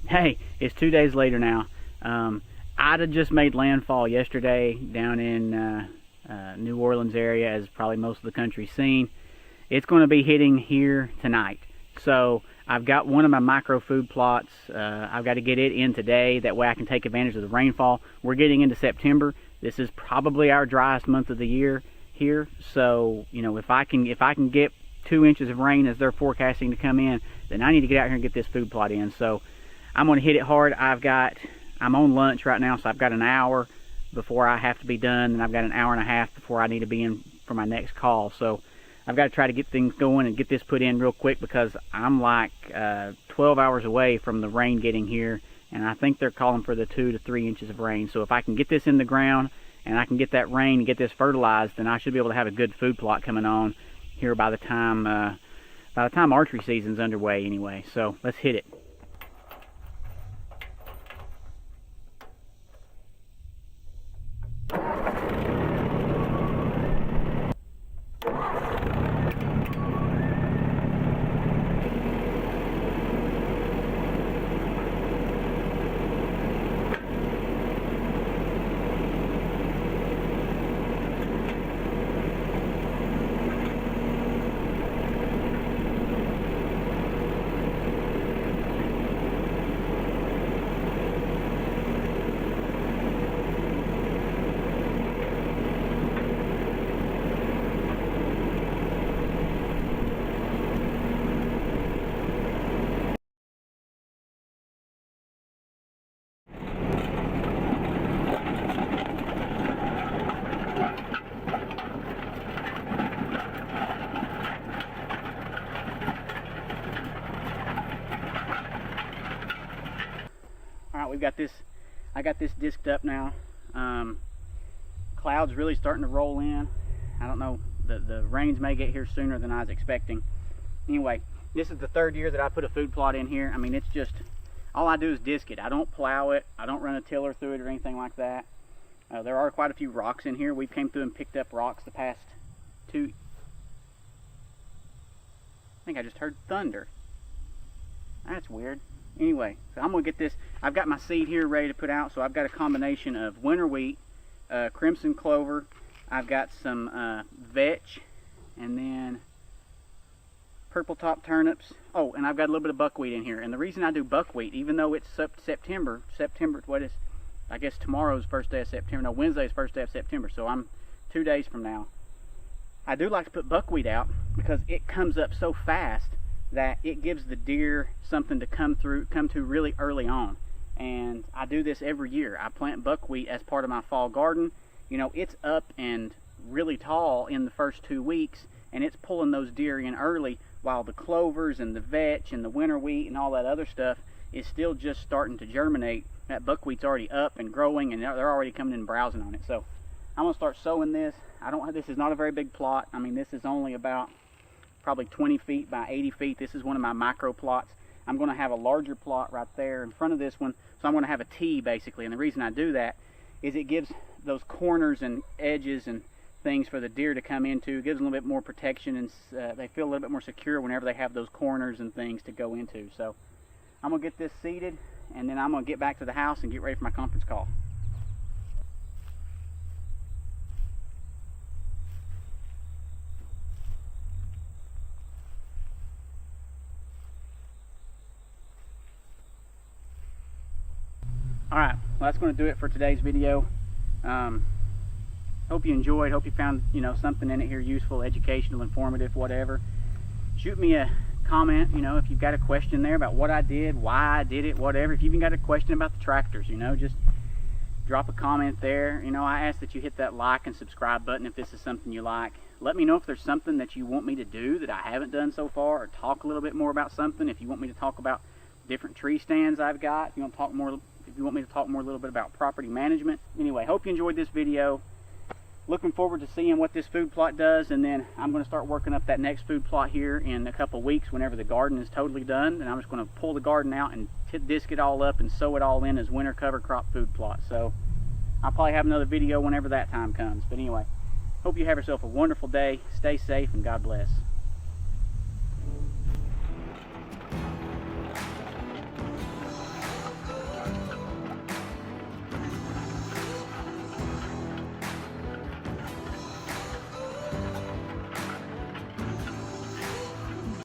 Hey, it's 2 days later now. I'd have just made landfall yesterday down in New Orleans area, as probably most of the country's seen. It's going to be hitting here tonight. So I've got one of my micro food plots. I've got to get it in today. That way I can take advantage of the rainfall. We're getting into September. This is probably our driest month of the year here. So, you know, if I can get 2 inches of rain as they're forecasting to come in, then I need to get out here and get this food plot in. So I'm going to hit it hard. I'm on lunch right now, so I've got an hour before I have to be done, and I've got an hour and a half before I need to be in for my next call. So I've got to try to get things going and get this put in real quick, because I'm like 12 hours away from the rain getting here, and I think they're calling for the 2 to 3 inches of rain. So if I can get this in the ground and I can get that rain and get this fertilized, then I should be able to have a good food plot coming on here by the time archery season's underway anyway. So let's hit it. We've got this, I got this disked up now. Clouds really starting to roll in. I don't know, the rains may get here sooner than I was expecting. Anyway, this is the third year that I put a food plot in here. I mean, it's just, all I do is disc it. I don't plow it. I don't run a tiller through it or anything like that. There are quite a few rocks in here. We came through and picked up rocks the past I think I just heard thunder. That's weird. Anyway, so I'm going to get this. I've got my seed here ready to put out. So I've got a combination of winter wheat, crimson clover. I've got some vetch, and then purple top turnips. Oh, and I've got a little bit of buckwheat in here. And the reason I do buckwheat, even though it's September, what is, I guess tomorrow's first day of September. No, Wednesday's first day of September. So I'm 2 days from now. I do like to put buckwheat out because it comes up so fast that it gives the deer something to come to really early on. And I do this every year. I plant buckwheat as part of my fall garden. You know, it's up and really tall in the first 2 weeks, and it's pulling those deer in early, while the clovers and the vetch and the winter wheat and all that other stuff is still just starting to germinate. That buckwheat's already up and growing, and they're already coming in and browsing on it. So I'm gonna start sowing this. This is not a very big plot. I mean, this is only about probably 20 feet by 80 feet. This is one of my micro plots. I'm going to have a larger plot right there in front of this one, so I'm going to have a T basically. And the reason I do that is it gives those corners and edges and things for the deer to come into. It gives them a little bit more protection, and they feel a little bit more secure whenever they have those corners and things to go into. So I'm going to get this seeded, and then I'm going to get back to the house and get ready for my conference call. Alright, well, that's going to do it for today's video. Hope you enjoyed. Hope you found, you know, something in it here useful, educational, informative, whatever. Shoot me a comment, you know, if you've got a question there about what I did, why I did it, whatever. If you've even got a question about the tractors, you know, just drop a comment there. You know, I ask that you hit that like and subscribe button if this is something you like. Let me know if there's something that you want me to do that I haven't done so far, or talk a little bit more about something. If you want me to talk about different tree stands I've got, if you want me to talk more a little bit about property management. Anyway, hope you enjoyed this video. Looking forward to seeing what this food plot does, and then I'm going to start working up that next food plot here in a couple of weeks whenever the garden is totally done. And I'm just going to pull the garden out and disc it all up and sow it all in as winter cover crop food plot. So I'll probably have another video whenever that time comes. But anyway, hope you have yourself a wonderful day. Stay safe, and God bless.